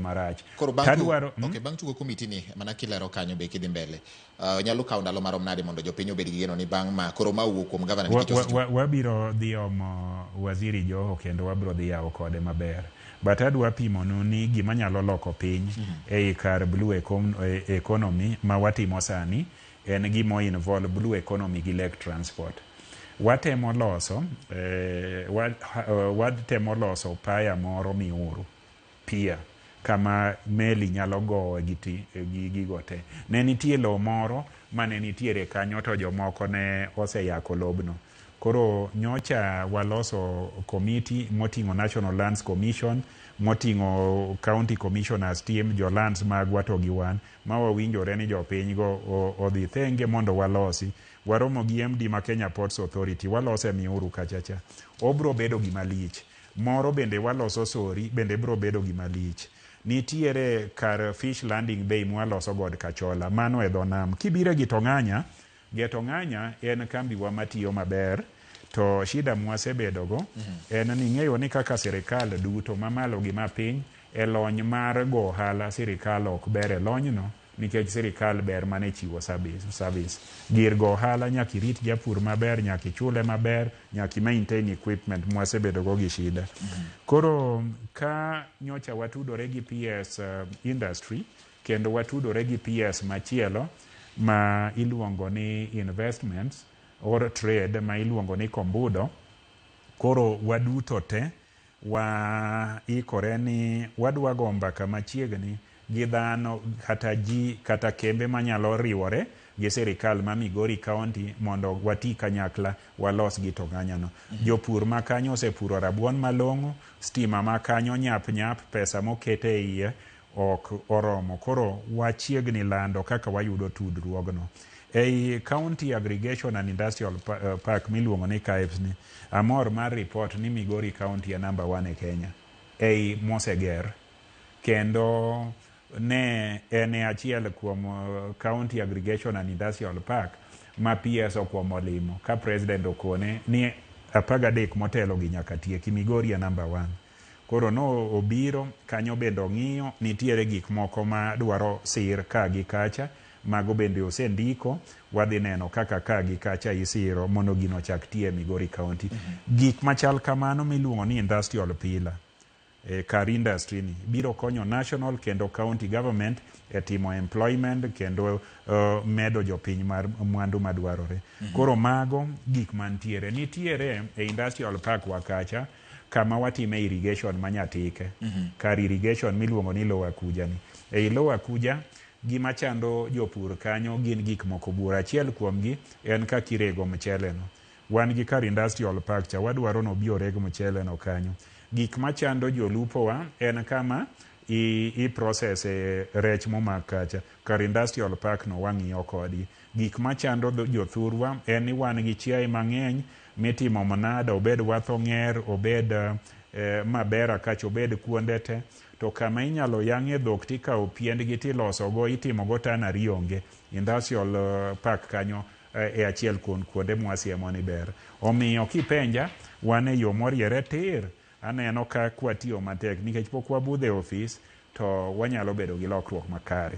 marach. Koro bang' tugo komiti ni mana kilero kanyo be kidhi mbele. Nyalo kawo ndalo marom nade mondo jopiny obed gi geno ni bang' ma koro mawuok kuom gavana wabiro dhi omo Waziri Joho kendo wabiro dhi yawo kode maber. But adwa pimonu ni gima nyalo loko piny ei kar blue economy ma watimo sani en gimo involve blue economy gi lake transport. Watemo loso paya moro miuru pia kama meli nyalo go gi gigo te. Ne nitie lo moro mane nitiere kanyo to jomoko ne oseyako lobno. Koro nyocha waloso komiti moting'o National Lands Commission, moting'o County Commissioners team, jo lands magwa to gi wan, ma wawinjore ni jopiny go odhi thenge mondo walosi. Waromo gi MD ma Kenya Ports Authority, walose miuru kachacha. Obro bedo gima lich. Moro bende waloso Sori, bende bro bedo gima lich. Nitiere kar Fish Landing Bay mwaloso god Kachola, mano e dho nam. Kibire Gitong'anya, Getong'anya en kambi wa matiyo maber, to shida mwasebedogo en ni ng'eyo ni kaka sirikal duto mamalo gi mapiny e lony mar go ohala sirikal ok ber e lony no, nikech sirikal ber mane chiwo service. Gir go ohala nyaki rit japur maber, nyaki chule maber, nyaki maintain equipment mwasebedogo gi shida. Koro ka nyocha watudore gi PS industry kendo watudore gi PS machielo ma iluongo ni investments or trade ma iluongo ni Kombudo. Koro waduto te ikore ni wadwa go mbaka machiegni gi dhano kata kembe manyalo riwore gi sirikal ma Migori County mondo wati kanyakla walos Gitong'anya no. Jopur makanyo osepuro rabuon malong'o, stima makanyo nyap pesa mokete iye ok oromo. Koro wachiegni lando kaka wayudo tudruogno. Ei County Aggregation and Industrial Park miluongo ni KAIPS ni, amor mar report ni Migori County e number 1 e Kenya ei moseger, kendo ne ene achiel kuom County Aggregation and Industrial Park ma PS okuomo limo ka president okone ni 13 motelo gi nyaka tieki. Migori e number 1. Koro no obiro kanyo bende ong'iyo, nitiere gik moko ma dwaro sir ka gi kacha, mago bende osendiko, wadhi neno kaka ka gi kacha isiro mondo gino chak tie Migori County. Gik machal kamano miluongo ni industrial pillar kar industry ni biro konyo national kendo county government e timo employment kendo medo jopiny mar mwandu madwarore. Koro mago gik mantiere. Nitiere e industrial park wakacha kama watime irrigation manyatike. Kar irrigation miluongo ni Lower Kuja ni. Ei Lower Kuja gima chando jopur kanyo gin gik moko bura. Achiel kuomgi en kaka irego mchele no. Wan gi kar industrial park cha wadwaro no biorego mchele no kanyo. Gik machando jolupo wa en kama i process rech momak kacha. Kar industrial park no wang'iyo kodi. Gik machando jothurwa en ni wan gi chiaye mang'eny mitimo manada, obed watho ng'er, obed mabera kacha, obed kuonde te. To kama inyalo yang'e dhok tikawo piendgi tilosogo, itimogo tanari onge. Industrial park kanyo e achiel kuonde mwasiemo ni ber. Omiyo kipenja, wan e yo moriere tir, aneno ka kwatiyo matek nikech pok wabudhe ofis to wanyalo bedo gi lokruok makare.